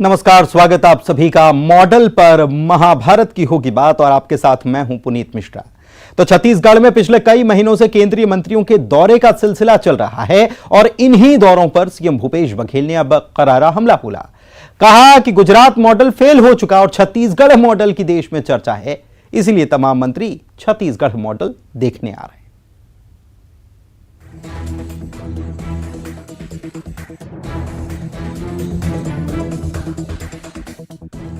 नमस्कार, स्वागत आप सभी का। मॉडल पर महाभारत की होगी बात और आपके साथ मैं हूं पुनीत मिश्रा। तो छत्तीसगढ़ में पिछले कई महीनों से केंद्रीय मंत्रियों के दौरे का सिलसिला चल रहा है और इन्हीं दौरों पर सीएम भूपेश बघेल ने अब करारा हमला बोला। कहा कि गुजरात मॉडल फेल हो चुका और छत्तीसगढ़ मॉडल की देश में चर्चा है, इसलिए तमाम मंत्री छत्तीसगढ़ मॉडल देखने आ रहे हैं।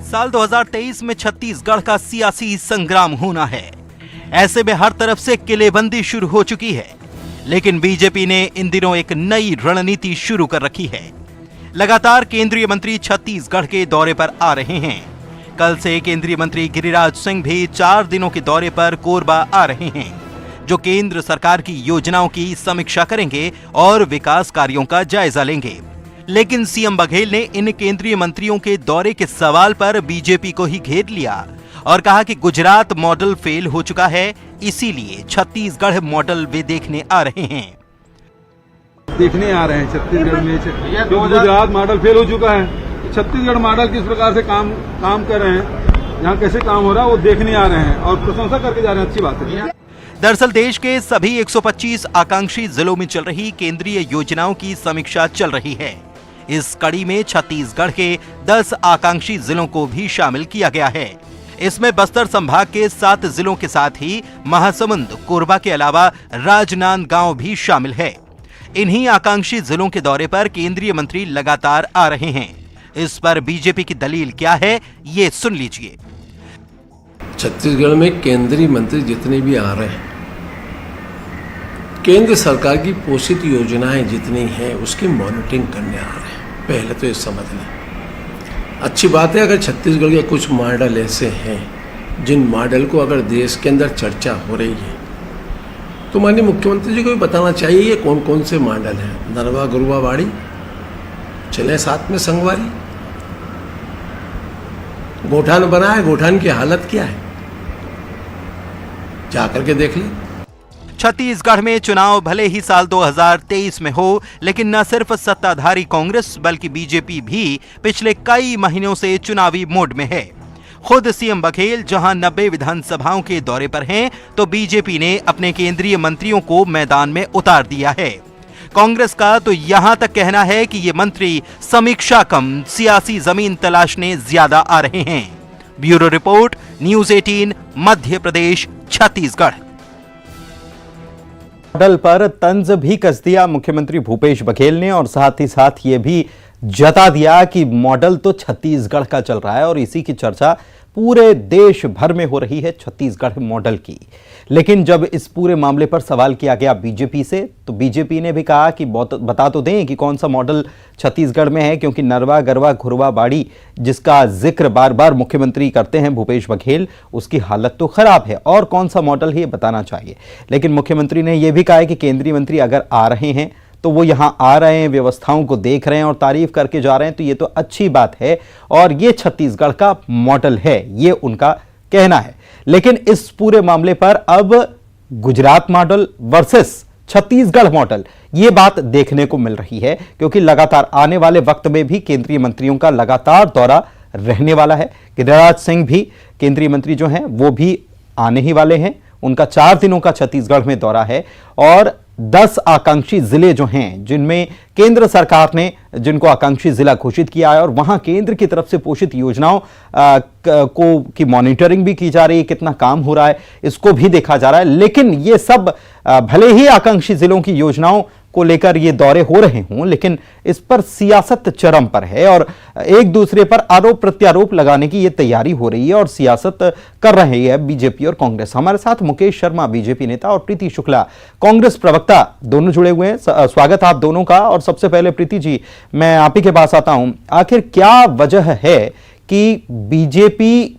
साल 2023 में छत्तीसगढ़ का सियासी संग्राम होना है। ऐसे में हर तरफ से किलेबंदी शुरू हो चुकी है, लेकिन बीजेपी ने इन दिनों एक नई रणनीति शुरू कर रखी है। लगातार केंद्रीय मंत्री छत्तीसगढ़ के दौरे पर आ रहे हैं। कल से केंद्रीय मंत्री गिरिराज सिंह भी 4 दिनों के दौरे पर कोरबा आ रहे हैं, जो केंद्र सरकार की योजनाओं की समीक्षा करेंगे और विकास कार्यों का जायजा लेंगे। लेकिन सीएम बघेल ने इन केंद्रीय मंत्रियों के दौरे के सवाल पर बीजेपी को ही घेर लिया और कहा कि गुजरात मॉडल फेल हो चुका है, इसीलिए छत्तीसगढ़ मॉडल वे देखने आ रहे हैं। छत्तीसगढ़ में जो गुजरात मॉडल फेल हो चुका है, छत्तीसगढ़ मॉडल किस प्रकार से काम कर रहे हैं, यहाँ कैसे काम हो रहा है वो देखने आ रहे हैं और प्रशंसा करके जा रहे हैं। अच्छी बात है। दरअसल देश के सभी 125 आकांक्षी जिलों में चल रही केंद्रीय योजनाओं की समीक्षा चल रही है। इस कड़ी में छत्तीसगढ़ के 10 आकांक्षी जिलों को भी शामिल किया गया है। इसमें बस्तर संभाग के 7 जिलों के साथ ही महासमुंद, कोरबा के अलावा राजनांदगांव भी शामिल है। इन्हीं आकांक्षी जिलों के दौरे पर केंद्रीय मंत्री लगातार आ रहे हैं। इस पर बीजेपी की दलील क्या है, ये सुन लीजिए। छत्तीसगढ़ में केंद्रीय मंत्री जितने भी आ रहे हैं, केंद्र सरकार की पोषित योजनाएं जितनी हैं उसकी मॉनिटरिंग करने आ रहे हैं। पहले तो ये समझ लें। अच्छी बात है अगर छत्तीसगढ़ के कुछ मॉडल ऐसे हैं जिन मॉडल को अगर देश के अंदर चर्चा हो रही है तो माननीय मुख्यमंत्री जी को भी बताना चाहिए ये कौन कौन से मॉडल हैं। नरवा गुरुवा बाड़ी चले साथ में संगवारी, गोठान बना है, गोठान की हालत क्या है जाकर के देख लें। छत्तीसगढ़ में चुनाव भले ही साल 2023 में हो, लेकिन न सिर्फ सत्ताधारी कांग्रेस बल्कि बीजेपी भी पिछले कई महीनों से चुनावी मोड में है। खुद सीएम बघेल जहां 90 विधानसभाओं के दौरे पर हैं, तो बीजेपी ने अपने केंद्रीय मंत्रियों को मैदान में उतार दिया है। कांग्रेस का तो यहां तक कहना है कि ये मंत्री समीक्षा कम सियासी जमीन तलाशने ज्यादा आ रहे हैं। Bureau report, news 18, Madhya Pradesh, Chhattisgarh. Model पर तंज भी कस दिया मुख्यमंत्री भूपेश बघेल ने और साथ ही साथ ये भी जता दिया कि मॉडल तो छत्तीसगढ़ का चल रहा है और इसी की चर्चा पूरे देश भर में हो रही है, छत्तीसगढ़ मॉडल की। लेकिन जब इस पूरे मामले पर सवाल किया गया बीजेपी से, तो बीजेपी ने भी कहा कि बता तो दें कि कौन सा मॉडल छत्तीसगढ़ में है, क्योंकि नरवा गरवा घुरवा बाड़ी जिसका जिक्र बार बार मुख्यमंत्री करते हैं भूपेश बघेल, उसकी हालत तो खराब है और कौन सा मॉडल है ये बताना चाहिए। लेकिन मुख्यमंत्री ने यह भी कहा है कि केंद्रीय मंत्री अगर आ रहे हैं तो वो यहां आ रहे हैं, व्यवस्थाओं को देख रहे हैं और तारीफ करके जा रहे हैं, तो ये तो अच्छी बात है और ये छत्तीसगढ़ का मॉडल है, ये उनका कहना है। लेकिन इस पूरे मामले पर अब Gujarat model versus Chhattisgarh model, ये बात देखने को मिल रही है, क्योंकि लगातार आने वाले वक्त में भी केंद्रीय मंत्रियों का लगातार दौरा रहने वाला है। गिरिराज सिंह भी केंद्रीय मंत्री जो हैं वो भी आने ही वाले हैं। उनका 4 दिनों का छत्तीसगढ़ में दौरा है और 10 आकांक्षी जिले जो हैं जिनमें केंद्र सरकार ने जिनको आकांक्षी जिला घोषित किया है और वहां केंद्र की तरफ से पोषित योजनाओं की मॉनिटरिंग भी की जा रही है, कितना काम हो रहा है इसको भी देखा जा रहा है। लेकिन ये सब भले ही आकांक्षी जिलों की योजनाओं को लेकर ये दौरे हो रहे हों, लेकिन इस पर सियासत चरम पर है और एक दूसरे पर आरोप प्रत्यारोप लगाने की ये तैयारी हो रही है और सियासत कर रहे हैं बीजेपी और कांग्रेस। हमारे साथ मुकेश शर्मा बीजेपी नेता और प्रीति शुक्ला कांग्रेस प्रवक्ता दोनों जुड़े हुए हैं। स्वागत आप दोनों का। और सबसे पहले प्रीति जी, मैं आप ही के पास आता हूं। आखिर क्या वजह है कि बीजेपी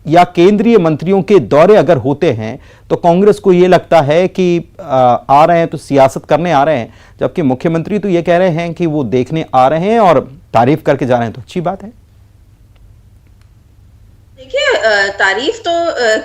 या केंद्रीय मंत्रियों के दौरे अगर होते हैं तो कांग्रेस को यह लगता है कि आ रहे हैं तो सियासत करने आ रहे हैं, जबकि मुख्यमंत्री तो ये कह रहे हैं कि वो देखने आ रहे हैं और तारीफ करके जा रहे हैं, तो अच्छी बात है। देखिए, तारीफ तो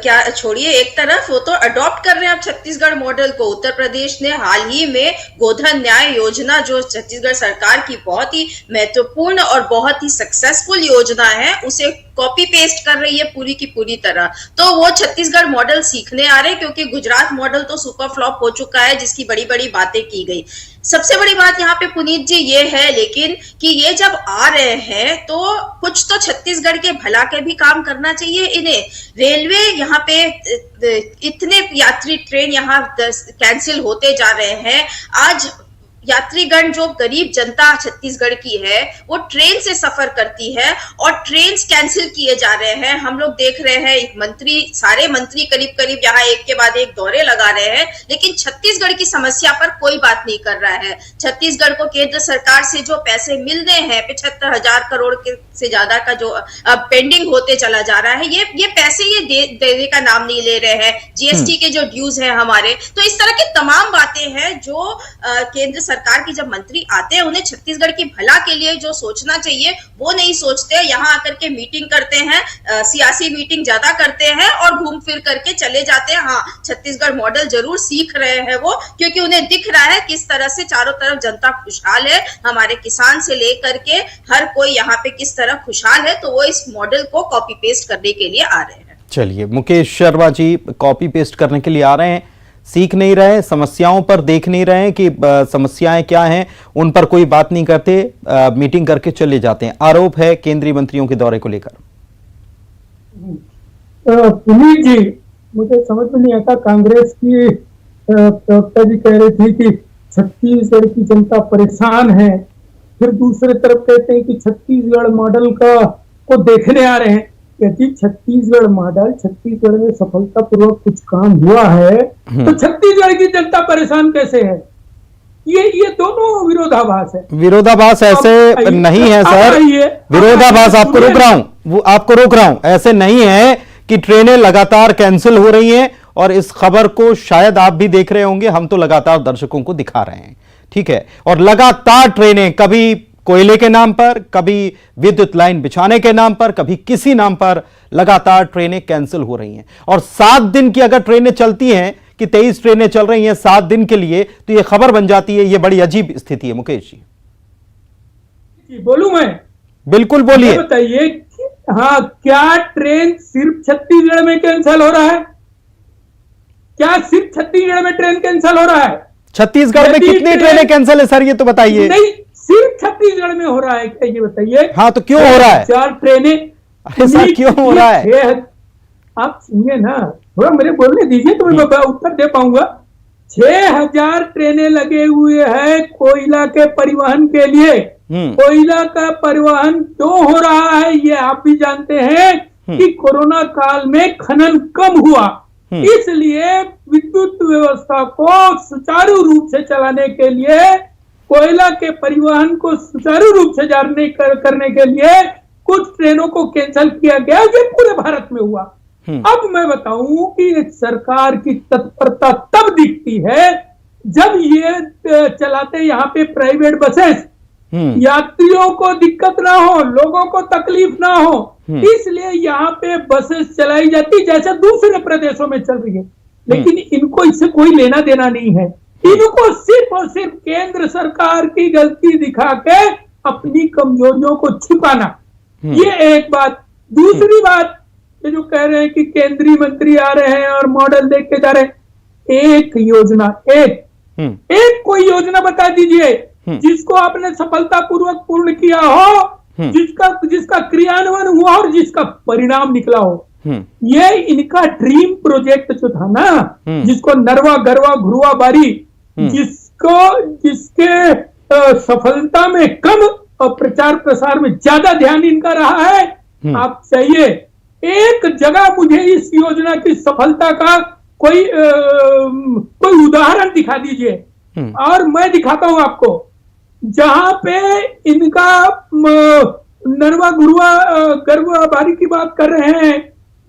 क्या छोड़िए एक तरफ, वो तो अडॉप्ट कर रहे हैं अब छत्तीसगढ़ मॉडल को। उत्तर प्रदेश ने हाल ही में गोधन न्याय योजना, जो छत्तीसगढ़ सरकार की बहुत ही महत्वपूर्ण और बहुत ही सक्सेसफुल योजना है, उसे कॉपी पेस्ट कर रही है पूरी की पूरी तरह। तो वो छत्तीसगढ़ मॉडल सीखने आ रहे हैं, क्योंकि गुजरात मॉडल तो सुपर फ्लॉप हो चुका है, जिसकी बड़ी बड़ी बातें की गई। सबसे बड़ी बात यहाँ पे पुनीत जी ये है लेकिन कि ये जब आ रहे हैं तो कुछ तो छत्तीसगढ़ के भला के भी काम करना चाहिए इन्हें। रेलवे यहाँ पे इतने यात्री ट्रेन यहाँ कैंसिल होते जा रहे हैं। आज यात्रीगण, जो गरीब जनता छत्तीसगढ़ की है, वो ट्रेन से सफर करती है और ट्रेन कैंसिल किए जा रहे हैं। हम लोग देख रहे हैं मंत्री, सारे मंत्री करीब करीब यहाँ एक के बाद एक दौरे लगा रहे हैं, लेकिन छत्तीसगढ़ की समस्या पर कोई बात नहीं कर रहा है। छत्तीसगढ़ को केंद्र सरकार से जो पैसे मिलने हैं, 75,000 करोड़ से ज्यादा का जो पेंडिंग होते चला जा रहा है, ये पैसे ये देने का नाम नहीं ले रहे हैं। जीएसटी के जो ड्यूज है हमारे, तो इस तरह की तमाम बातें हैं जो केंद्र सरकार की जब मंत्री आते हैं, उन्हें छत्तीसगढ़ की भला के लिए जो सोचना चाहिए वो नहीं सोचते। यहाँ आकर के मीटिंग करते हैं, सियासी मीटिंग ज्यादा करते हैं और घूम फिर करके चले जाते हैं। हाँ, छत्तीसगढ़ मॉडल जरूर सीख रहे हैं वो, क्योंकि उन्हें दिख रहा है किस तरह से चारों तरफ जनता खुशहाल है, हमारे किसान से लेकर के हर कोई यहाँ पे किस तरह खुशहाल है, तो वो इस मॉडल को कॉपी पेस्ट करने के लिए आ रहे हैं। चलिए, मुकेश शर्मा जी कॉपी पेस्ट करने के लिए आ रहे हैं, सीख नहीं रहे, समस्याओं पर देख नहीं रहे कि समस्याएं क्या हैं, उन पर कोई बात नहीं करते, मीटिंग करके चले जाते हैं। आरोप है केंद्रीय मंत्रियों के दौरे को लेकर। पुनीत जी, मुझे समझ में नहीं आता, कांग्रेस की प्रवक्ता जी कह रहे थे कि छत्तीसगढ़ की जनता परेशान है, फिर दूसरे तरफ कहते हैं कि छत्तीसगढ़ मॉडल को देखने आ रहे हैं। यदि छत्तीसगढ़ मॉडल, छत्तीसगढ़ में सफलतापूर्वक कुछ काम हुआ है तो छत्तीसगढ़ की जनता परेशान कैसे है? ये दोनों विरोधाभास है। विरोधाभास ऐसे नहीं है सर, विरोधाभास आपको रोक रहा हूं, ऐसे नहीं है कि ट्रेनें लगातार कैंसिल हो रही हैं, और इस खबर को शायद आप भी देख रहे होंगे, हम तो लगातार दर्शकों को दिखा रहे हैं, ठीक है। और लगातार ट्रेनें कभी कोयले के नाम पर, कभी विद्युत लाइन बिछाने के नाम पर, कभी किसी नाम पर लगातार ट्रेनें कैंसिल हो रही हैं। और 7 दिन की अगर ट्रेनें चलती हैं, कि 23 ट्रेनें चल रही हैं 7 दिन के लिए, तो यह खबर बन जाती है। यह बड़ी अजीब स्थिति है। मुकेश जी बोलूं मैं? बिल्कुल बोलिए। बताइए, हाँ, क्या ट्रेन सिर्फ छत्तीसगढ़ में कैंसिल हो रहा है? क्या सिर्फ छत्तीसगढ़ में ट्रेन कैंसिल हो रहा है? छत्तीसगढ़ में कितनी ट्रेनें कैंसिल है सर, ये तो बताइए। नहीं, सिर्फ छत्तीसगढ़ में हो रहा है क्या, ये बताइए। हाँ, तो क्यों हो रहा है? 4 ट्रेनें। अरे सर, क्यों हो रहा है? आप सुनिए ना, थोड़ा मेरे बोलने दीजिए तो मैं उत्तर दे पाऊंगा। 6,000 ट्रेनें लगे हुए हैं कोयला के परिवहन के लिए। कोयला का परिवहन क्यों हो रहा है, ये आप भी जानते हैं कि कोरोना काल में खनन कम हुआ, इसलिए विद्युत व्यवस्था को सुचारू रूप से चलाने के लिए, कोयला के परिवहन को सुचारू रूप से जारी करने के लिए कुछ ट्रेनों को कैंसिल किया गया। ये पूरे भारत में हुआ। अब मैं बताऊं कि सरकार की तत्परता तब दिखती है जब ये चलाते यहाँ पे प्राइवेट बसेस, यात्रियों को दिक्कत ना हो, लोगों को तकलीफ ना हो, इसलिए यहाँ पे बसेस चलाई जाती जैसे दूसरे प्रदेशों में चल रही है। लेकिन इनको इससे कोई लेना देना नहीं है। इनको सिर्फ और सिर्फ केंद्र सरकार की गलती दिखा के अपनी कमजोरियों को छिपाना, ये एक बात। दूसरी बात, ये जो कह रहे हैं कि केंद्रीय मंत्री आ रहे हैं और मॉडल देख के जा रहे हैं, एक योजना, एक कोई योजना बता दीजिए जिसको आपने सफलतापूर्वक पूर्ण किया हो, जिसका क्रियान्वयन हुआ और जिसका परिणाम निकला हो। ये इनका ड्रीम प्रोजेक्ट जो था ना, जिसको नरवा गरवा घुरुआ बारी, जिसके सफलता में कम और प्रचार प्रसार में ज्यादा ध्यान इनका रहा है। आप चाहिए एक जगह मुझे इस योजना की सफलता का कोई उदाहरण दिखा दीजिए, और मैं दिखाता हूं आपको। जहां पे इनका नरवा गुरुआ गरवा बारी की बात कर रहे हैं,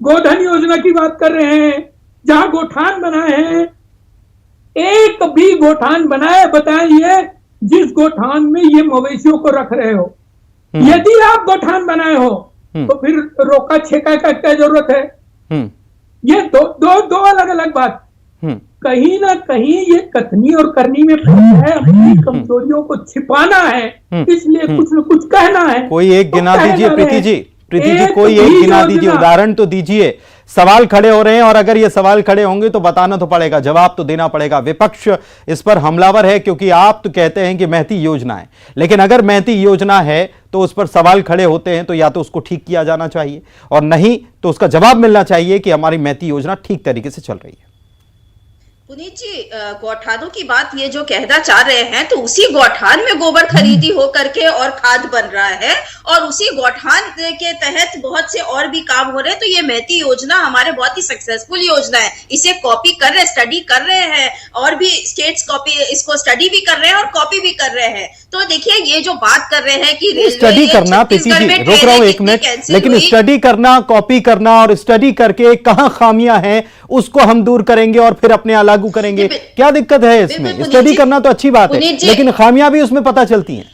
गोधन योजना की बात कर रहे हैं, जहां गोठान बनाए हैं, एक भी गोठान बनाए बताइए जिस गोठान में ये मवेशियों को रख रहे हो। यदि आप गोठान बनाए हो तो फिर रोका छेका का क्या जरूरत है? ये दो अलग अलग बात। कहीं ना कहीं ये कथनी और करनी में फर्क है। अपनी कमजोरियों को छिपाना है, इसलिए कुछ न कुछ कहना है। कोई एक गिना दीजिए प्रीति जी, कोई एक गिना दीजिए, उदाहरण तो दीजिए। सवाल खड़े हो रहे हैं और अगर ये सवाल खड़े होंगे तो बताना तो पड़ेगा, जवाब तो देना पड़ेगा। विपक्ष इस पर हमलावर है क्योंकि आप तो कहते हैं कि महती योजना है, लेकिन अगर महती योजना है तो उस पर सवाल खड़े होते हैं तो या तो उसको ठीक किया जाना चाहिए और नहीं तो उसका जवाब मिलना चाहिए कि हमारी महती योजना ठीक तरीके से चल रही है। पुनीत जी, गौठानों की बात ये जो कहना चाह रहे हैं, तो उसी गौठान में गोबर खरीदी हो करके और खाद बन रहा है और उसी गौठान के तहत बहुत से और भी काम हो रहे हैं। तो ये महती योजना हमारे बहुत ही सक्सेसफुल योजना है। इसे कॉपी कर रहे, स्टडी कर रहे हैं और भी स्टेट्स कॉपी इसको स्टडी भी कर रहे हैं और कॉपी भी कर रहे हैं। तो देखिए ये जो बात कर रहे हैं कि स्टडी करना, प्रीति जी रोक रहा हूं एक मिनट, लेकिन स्टडी करना, कॉपी करना और स्टडी करके कहां खामियां हैं उसको हम दूर करेंगे और फिर अपने यहाँ लागू करेंगे। क्या दिक्कत है इसमें? स्टडी करना तो अच्छी बात है, लेकिन खामियां भी उसमें पता चलती हैं।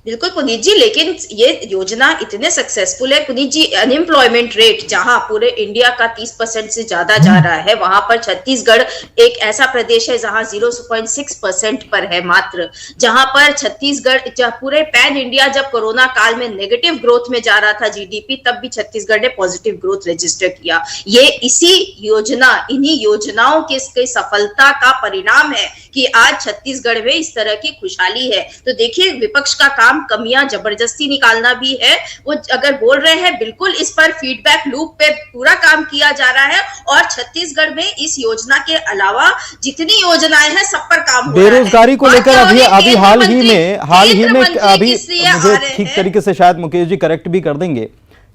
बिल्कुल पुनीत जी, लेकिन ये योजना इतने सक्सेसफुल है पुनीत जी। अनएम्प्लॉयमेंट रेट जहां पूरे इंडिया का 30% से ज्यादा जा रहा है, वहां पर छत्तीसगढ़ एक ऐसा प्रदेश है जहां 0.6% पर है मात्र। जहां पर छत्तीसगढ़ पूरे पैन इंडिया जब कोरोना काल में नेगेटिव ग्रोथ में जा रहा था जीडीपी, तब भी छत्तीसगढ़ ने पॉजिटिव ग्रोथ रजिस्टर किया। ये इसी योजना, इन्हीं योजनाओं की सफलता का परिणाम है कि आज छत्तीसगढ़ में इस तरह की खुशहाली है। तो देखिए विपक्ष का काम कमियां जबरदस्ती निकालना भी है। वो अगर बोल रहे हैं बिल्कुल इस पर फीडबैक लूप पे पूरा काम किया जा रहा है और छत्तीसगढ़ में इस योजना के अलावा जितनी योजनाएं हैं सब पर काम हो रहा है। बेरोजगारी को लेकर अभी हाल ही में अभी मुझे ठीक तरीके से शायद मुकेश जी करेक्ट भी कर देंगे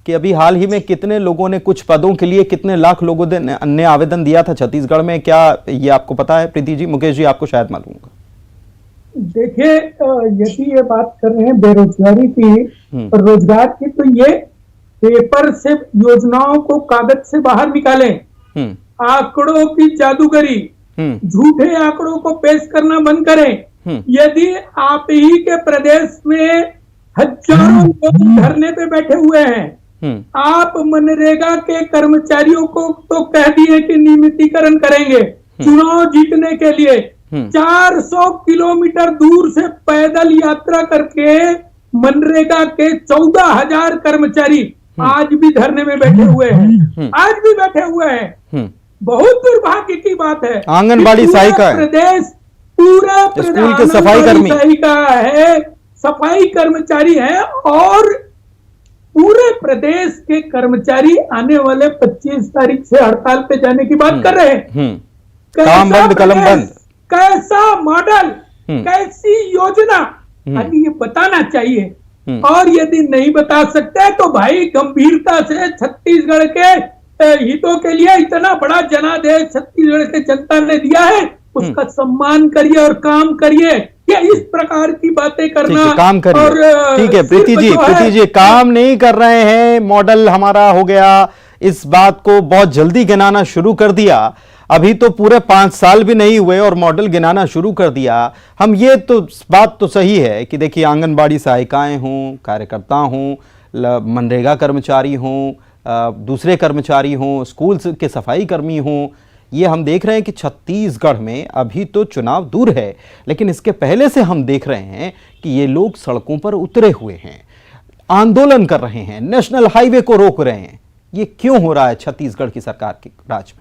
कि अभी हाल ही में कितने लोगों ने कुछ पदों के लिए कितने लाख लोगों ने आवेदन दिया था छत्तीसगढ़ में, क्या ये आपको पता है प्रीति जी? मुकेश जी आपको शायद मालूम होगा। देखिए यदि ये बात कर रहे हैं बेरोजगारी की और रोजगार की, तो ये पेपर से योजनाओं को कागज से बाहर निकालें। आंकड़ों की जादूगरी, झूठे आंकड़ों को पेश करना बंद करें। यदि आप ही के प्रदेश में हजारों लोग धरने पे बैठे हुए हैं, आप मनरेगा के कर्मचारियों को तो कह दिए कि नियमितीकरण करेंगे चुनाव जीतने के लिए। 400 किलोमीटर दूर से पैदल यात्रा करके मनरेगा के 14,000 कर्मचारी आज भी धरने में बैठे हुए हैं, आज भी बैठे हुए हैं। बहुत दुर्भाग्य की बात है। आंगनबाड़ी सहायिका है, प्रदेश पूरा स्कूल के सफाई कर्मी सहायिका है, सफाई कर्मचारी है और पूरे प्रदेश के कर्मचारी आने वाले 25 तारीख से हड़ताल पे जाने की बात कर रहे हैं। काम बंद कलम बंद, कैसा मॉडल, कैसी योजना, अभी ये बताना चाहिए। और यदि नहीं बता सकते तो भाई गंभीरता से छत्तीसगढ़ के हितों के लिए इतना बड़ा जनादेश छत्तीसगढ़ के जनता ने दिया है, उसका सम्मान करिए और काम करिए। ये इस प्रकार की बातें करना काम करिए। और ठीक है प्रीति जी काम नहीं कर रहे हैं, मॉडल हमारा हो गया, इस बात को बहुत जल्दी गिनाना शुरू कर दिया। अभी तो पूरे 5 साल भी नहीं हुए और मॉडल गिनाना शुरू कर दिया। हम ये तो बात तो सही है कि देखिए आंगनबाड़ी सहायिकाएं हों, कार्यकर्ता हों, मनरेगा कर्मचारी हों, दूसरे कर्मचारी हों, स्कूल के सफाई कर्मी हों, ये हम देख रहे हैं कि छत्तीसगढ़ में अभी तो चुनाव दूर है, लेकिन इसके पहले से हम देख रहे हैं कि ये लोग सड़कों पर उतरे हुए हैं, आंदोलन कर रहे हैं, नेशनल हाईवे को रोक रहे हैं। ये क्यों हो रहा है छत्तीसगढ़ की सरकार के राज में?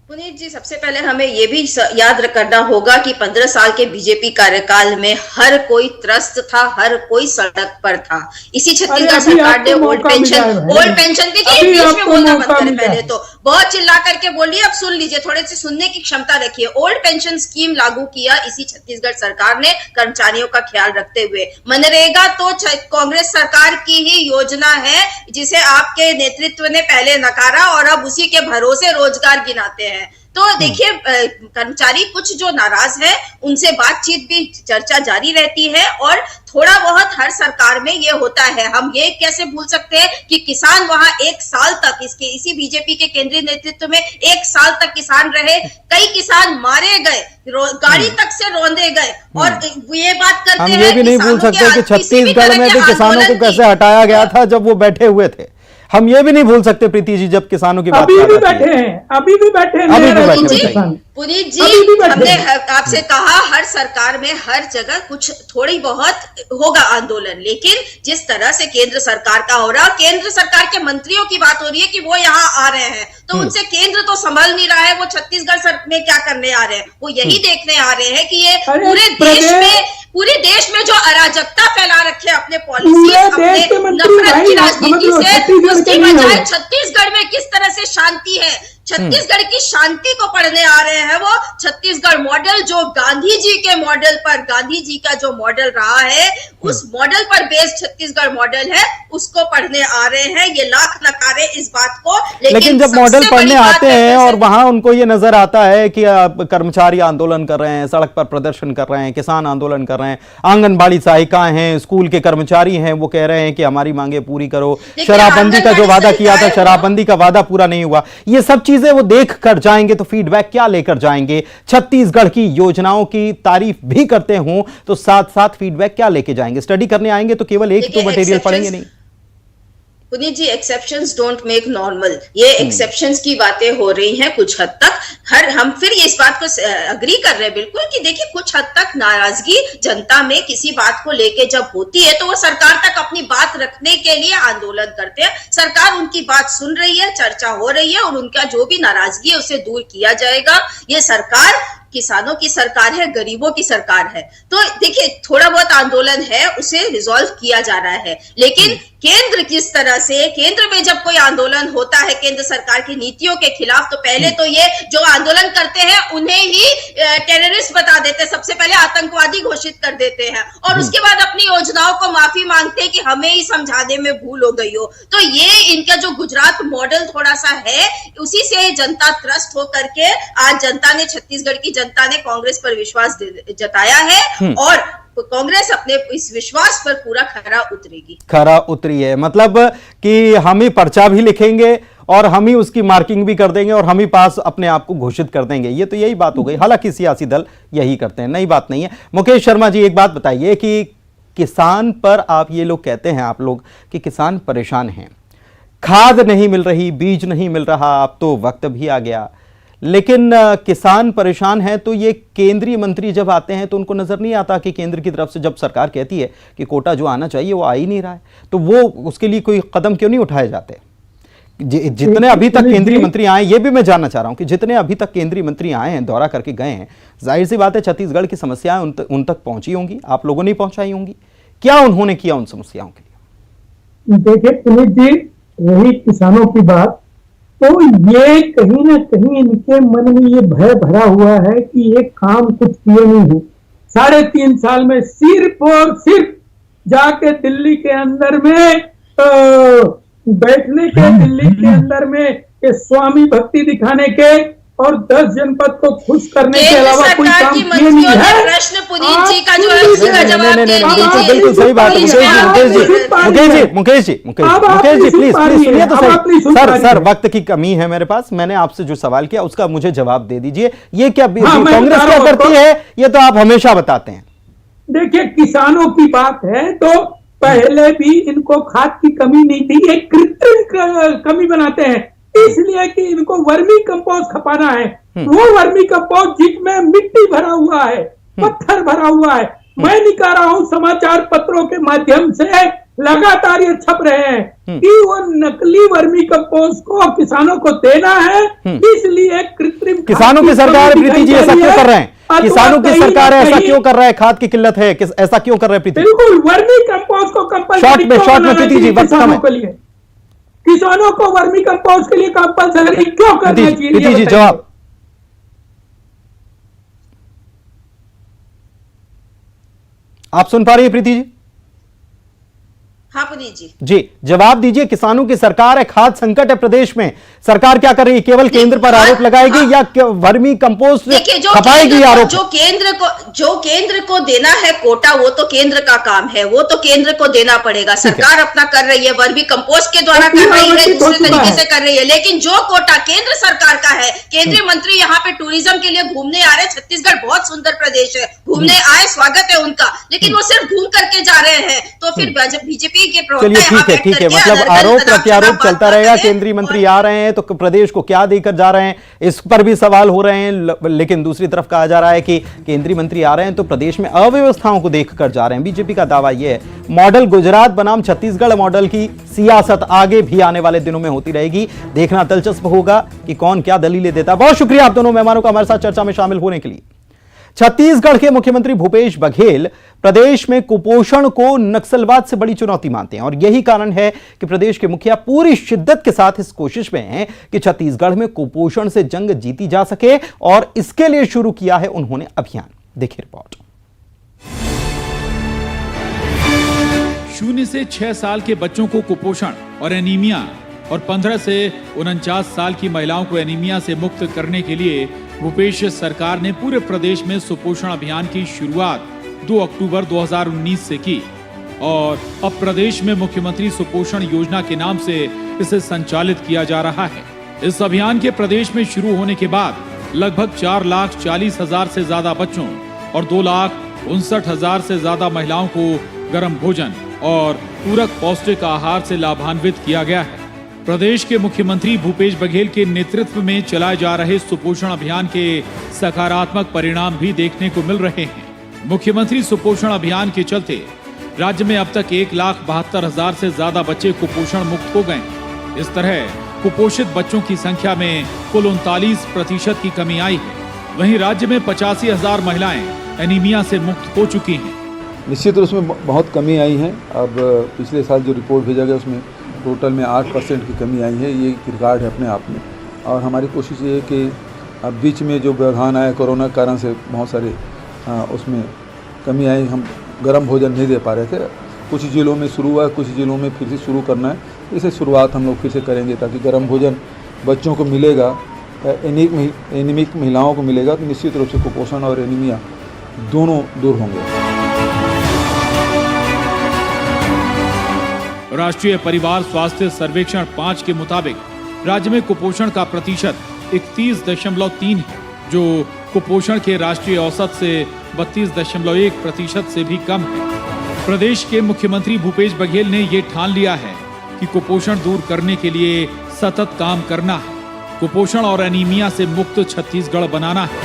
पुनीत जी, सबसे पहले हमें यह भी याद करना होगा कि 15 साल के बीजेपी कार्यकाल में हर कोई त्रस्त था, हर कोई सड़क पर था। इसी छत्तीसगढ़ सरकार ने ओल्ड पेंशन की बीच में बोलना बंद करें। पहले तो बहुत चिल्ला करके बोलिए, अब सुन लीजिए, थोड़े से सुनने की क्षमता रखिए। ओल्ड पेंशन स्कीम लागू किया इसी छत्तीसगढ़ सरकार ने कर्मचारियों का ख्याल रखते हुए। मनरेगा तो कांग्रेस सरकार की ही योजना है जिसे आपके नेतृत्व ने पहले नकारा और अब उसी के भरोसे रोजगार गिनाते हैं। तो देखिए कर्मचारी कुछ जो नाराज है उनसे बातचीत भी चर्चा जारी रहती है और थोड़ा बहुत हर सरकार में ये होता है। हम ये कैसे भूल सकते हैं कि किसान वहां 1 साल तक इसी बीजेपी के केंद्रीय नेतृत्व में 1 साल तक किसान रहे, कई किसान मारे गए, गाड़ी तक से रौंदे गए और ये बात करते हैं। हम ये भी नहीं भूल सकते कि छत्तीसगढ़ में भी किसानों को कैसे हटाया गया था जब वो बैठे हुए थे। हम ये भी नहीं भूल सकते प्रीति जी जब किसानों की बात अभी भी बैठे हैं, अभी भी बैठे हैं पुनीत जी, हमने आपसे कहा हर सरकार में हर जगह कुछ थोड़ी बहुत होगा आंदोलन, लेकिन जिस तरह से केंद्र सरकार का हो रहा, केंद्र सरकार के मंत्रियों की बात हो रही है कि वो यहाँ आ रहे हैं, तो उनसे केंद्र तो संभल नहीं रहा है, वो छत्तीसगढ़ में क्या करने आ रहे हैं, वो यही देखने आ रहे हैं कि ये पूरे देश में जो अराजकता फैला रखे अपने पॉलिसी, अपने नफरत की राजनीति से, उसकी बजाय छत्तीसगढ़ में किस तरह से शांति है, छत्तीसगढ़ की शांति को पढ़ने आ रहे हैं। वो छत्तीसगढ़ मॉडल जो गांधी जी के मॉडल पर, गांधी जी का जो मॉडल रहा है उस मॉडल पर बेस्ड छत्तीसगढ़ मॉडल है, उसको पढ़ने आ रहे हैं। ये लाख नकारे इस बात को, लेकिन जब मॉडल पढ़ने आते हैं और वहां उनको ये नजर आता है कि कर्मचारी आंदोलन कर रहे हैं, सड़क पर प्रदर्शन कर रहे हैं, किसान आंदोलन कर रहे हैं, आंगनबाड़ी सहायिकाएं हैं, स्कूल के कर्मचारी हैं, वो कह रहे हैं कि हमारी मांगे पूरी करो, शराबबंदी का जो वादा किया था शराबबंदी का वादा पूरा नहीं हुआ, ये सब चीजें वो देख कर जाएंगे तो फीडबैक क्या लेकर जाएंगे? छत्तीसगढ़ की योजनाओं की तारीफ भी करते हों तो साथ साथ फीडबैक क्या लेके जाएंगे? स्टडी करने आएंगे तो केवल एक तो मटेरियल पढ़ेंगे नहीं। पुनीत जी, एक्सेप्शंस डोंट मेक नॉर्मल, ये एक्सेप्शंस की बातें हो रही हैं कुछ हद तक। हम फिर इस बात को अग्री कर रहे हैं बिल्कुल कि देखिए कुछ हद तक नाराजगी जनता में किसी बात को लेके जब होती है तो वो सरकार तक अपनी बात रखने के लिए आंदोलन करते हैं। सरकार उनकी बात सुन रही है, चर्चा हो रही है और उनका जो भी नाराजगी है उसे दूर किया जाएगा। ये सरकार किसानों की सरकार है, गरीबों की सरकार है। तो देखिए थोड़ा बहुत आंदोलन है उसे रिजॉल्व किया जा रहा है, लेकिन केंद्र किस तरह से, केंद्र में जब कोई आंदोलन होता है केंद्र सरकार की नीतियों के खिलाफ, तो पहले तो ये जो आंदोलन करते हैं उन्हें ही टेररिस्ट बता देते हैं, सबसे पहले आतंकवादी घोषित कर देते हैं और उसके बाद अपनी योजनाओं को माफी मांगते हैं कि हमें ही समझाने में भूल हो गई हो। तो ये इनका जो गुजरात मॉडल थोड़ा सा है, उसी से जनता त्रस्त होकर के आज जनता ने, छत्तीसगढ़ की जनता ने कांग्रेस पर विश्वास जताया है और कांग्रेस अपने इस विश्वास पर पूरा खरा उतरी है। मतलब कि हम ही पर्चा भी लिखेंगे और हम ही उसकी मार्किंग भी कर देंगे और हम ही पास अपने आप को घोषित कर देंगे, ये तो यही बात हो गई। हालांकि सियासी दल यही करते हैं, नई बात नहीं है। मुकेश शर्मा जी, एक बात बताइए कि किसान पर आप ये लोग कहते हैं, आप लोग, कि किसान परेशान हैं, खाद नहीं मिल रही, बीज नहीं मिल रहा, अब तो वक्त भी आ गया, लेकिन किसान परेशान है, तो ये केंद्रीय मंत्री जब आते हैं तो उनको नजर नहीं आता कि केंद्र की तरफ से जब सरकार कहती है कि कोटा जो आना चाहिए वो आ ही नहीं रहा है, तो वो उसके लिए कोई कदम क्यों नहीं उठाए जाते? जितने अभी तक केंद्रीय मंत्री आए, ये भी मैं जानना चाह रहा हूं कि जितने अभी तक केंद्रीय मंत्री आए हैं, दौरा करके गए हैं, जाहिर सी बात है छत्तीसगढ़ की समस्याएं उन तक पहुंची होंगी, आप लोगों ने पहुंचाई होंगी, क्या उन्होंने किया उन समस्याओं के लिए? देखिए पुनीत जी, वही किसानों की बात, तो ये कहीं ना कहीं इनके मन में ये भय भरा हुआ है कि ये काम कुछ किए नहीं है। 3.5 साल में सिर्फ और सिर्फ जाके दिल्ली के अंदर में बैठने के, दिल्ली के अंदर में स्वामी भक्ति दिखाने के और 10 जनपद को खुश करने के अलावा कोई काम किए नहीं है। प्रश्न पुनीत जी का जो है उसका जवाब दे दीजिए। बिल्कुल सही बात है मुकेश जी, प्लीज सुनिए तो सही। सर वक्त की कमी है मेरे पास, मैंने आपसे जो सवाल किया उसका मुझे जवाब दे दीजिए। ये क्या कांग्रेस क्या करती है, ये तो आप हमेशा बताते हैं। देखिए किसानों की बात है तो पहले भी इनको खाद की कमी नहीं थी, एक कृत्रिम कमी बनाते हैं इसलिए कि इनको वर्मी कंपोस्ट खपाना है। वो वर्मी कंपोस्ट जिसमें मिट्टी भरा हुआ है, पत्थर भरा हुआ है। मैं नहीं कह रहा हूं, समाचार पत्रों के माध्यम से लगातार ये छप रहे हैं कि वो नकली वर्मी कंपोस्ट को किसानों को देना है, इसलिए कृत्रिम किसानों की सरकार प्रीति जी ऐसा क्यों कर रहे हैं? किसानों की सरकार ऐसा क्यों कर रहा है? खाद की किल्लत है, ऐसा क्यों कर रहे हैं प्रीति? बिल्कुल, वर्मी कंपोस्ट को कंपलसरी प्रीति जी, वक्त कम है। किसानों को वर्मी कंपोस्ट के लिए कंपलसरी क्यों करना चाहिए? प्रीति जी जवाब। आप सुन पा रही है प्रीति जी? हाँ पुनीत जी। जी जवाब दीजिए, किसानों की सरकार है, खाद्य संकट है प्रदेश में, सरकार क्या कर रही है? केवल केंद्र पर आरोप लगाएगी या वर्मी कंपोस्ट खपाएगी आरोप? जो केंद्र को देना है कोटा, वो तो केंद्र का काम है, वो तो केंद्र को देना पड़ेगा। सरकार अपना कर रही है, वर्मी कंपोस्ट के द्वारा कर रही है, दूसरे तरीके से कर रही है, लेकिन जो कोटा केंद्र सरकार का है, केंद्रीय मंत्री यहाँ पे टूरिज्म के लिए घूमने आ रहे हैं। छत्तीसगढ़ बहुत सुंदर प्रदेश है, घूमने आए, स्वागत है उनका, लेकिन वो सिर्फ घूम करके जा रहे हैं। तो फिर बीजेपी के चलिए ठीक है, मतलब आरोप प्रत्यारोप चलता रहेगा। केंद्रीय मंत्री आ रहे हैं तो प्रदेश को क्या देकर जा रहे हैं, इस पर भी सवाल हो रहे हैं। लेकिन दूसरी तरफ कहा जा रहा है कि केंद्रीय मंत्री आ रहे हैं तो प्रदेश में अव्यवस्थाओं को देखकर जा रहे हैं। बीजेपी का दावा यह है, मॉडल गुजरात बनाम छत्तीसगढ़ मॉडल की सियासत आगे भी आने वाले दिनों में होती रहेगी। देखना दिलचस्प होगा कि कौन क्या दलीलें देता। बहुत शुक्रिया आप दोनों मेहमानों का हमारे साथ चर्चा में शामिल होने के लिए। छत्तीसगढ़ के मुख्यमंत्री भूपेश बघेल प्रदेश में कुपोषण को नक्सलवाद से बड़ी चुनौती मानते हैं और यही कारण है कि प्रदेश के मुखिया पूरी शिद्दत के साथ इस कोशिश में हैं कि छत्तीसगढ़ में कुपोषण से जंग जीती जा सके और इसके लिए शुरू किया है उन्होंने अभियान। देखिए रिपोर्ट। 0 से 6 साल के बच्चों को कुपोषण और एनीमिया और 15 से 49 साल की महिलाओं को एनीमिया से मुक्त करने के लिए भूपेश सरकार ने पूरे प्रदेश में सुपोषण अभियान की शुरुआत 2 अक्टूबर 2019 से की और अब प्रदेश में मुख्यमंत्री सुपोषण योजना के नाम से इसे संचालित किया जा रहा है। इस अभियान के प्रदेश में शुरू होने के बाद लगभग 4,40,000 से ज्यादा बच्चों और 2,59,000 से ज्यादा महिलाओं को गर्म भोजन और पूरक पौष्टिक आहार से लाभान्वित किया गया है। प्रदेश के मुख्यमंत्री भूपेश बघेल के नेतृत्व में चलाए जा रहे सुपोषण अभियान के सकारात्मक परिणाम भी देखने को मिल रहे हैं। मुख्यमंत्री सुपोषण अभियान के चलते राज्य में अब तक 1,72,000 से ज्यादा बच्चे कुपोषण मुक्त हो गए। इस तरह कुपोषित बच्चों की संख्या में कुल 39% की कमी आई है। वहीं राज्य में 85,000 महिलाएं एनीमिया से मुक्त हो चुकी हैं। निश्चित रूप में बहुत कमी आई है। अब पिछले साल जो रिपोर्ट भेजा गया उसमें टोटल में 8% की कमी आई है। ये रिकॉर्ड है अपने आप में और हमारी कोशिश ये है कि अब बीच में जो व्यवधान आया कोरोना के कारण से बहुत सारे उसमें कमी आई। हम गर्म भोजन नहीं दे पा रहे थे। कुछ जिलों में शुरू हुआ, कुछ जिलों में फिर से शुरू करना है। इसे शुरुआत हम लोग फिर से करेंगे ताकि गर्म भोजन बच्चों को मिलेगा, एनीमिक महिलाओं को मिलेगा तो निश्चित रूप से कुपोषण और एनीमिया दोनों दूर होंगे। राष्ट्रीय परिवार स्वास्थ्य सर्वेक्षण 5 के मुताबिक राज्य में कुपोषण का प्रतिशत 31.3 है, जो कुपोषण के राष्ट्रीय औसत से 32.1% से भी कम है। प्रदेश के मुख्यमंत्री भूपेश बघेल ने ये ठान लिया है कि कुपोषण दूर करने के लिए सतत काम करना है। कुपोषण और एनीमिया से मुक्त छत्तीसगढ़ बनाना है।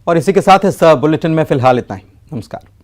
और इसी के साथ इस बुलेटिन में फिलहाल इतना ही। नमस्कार।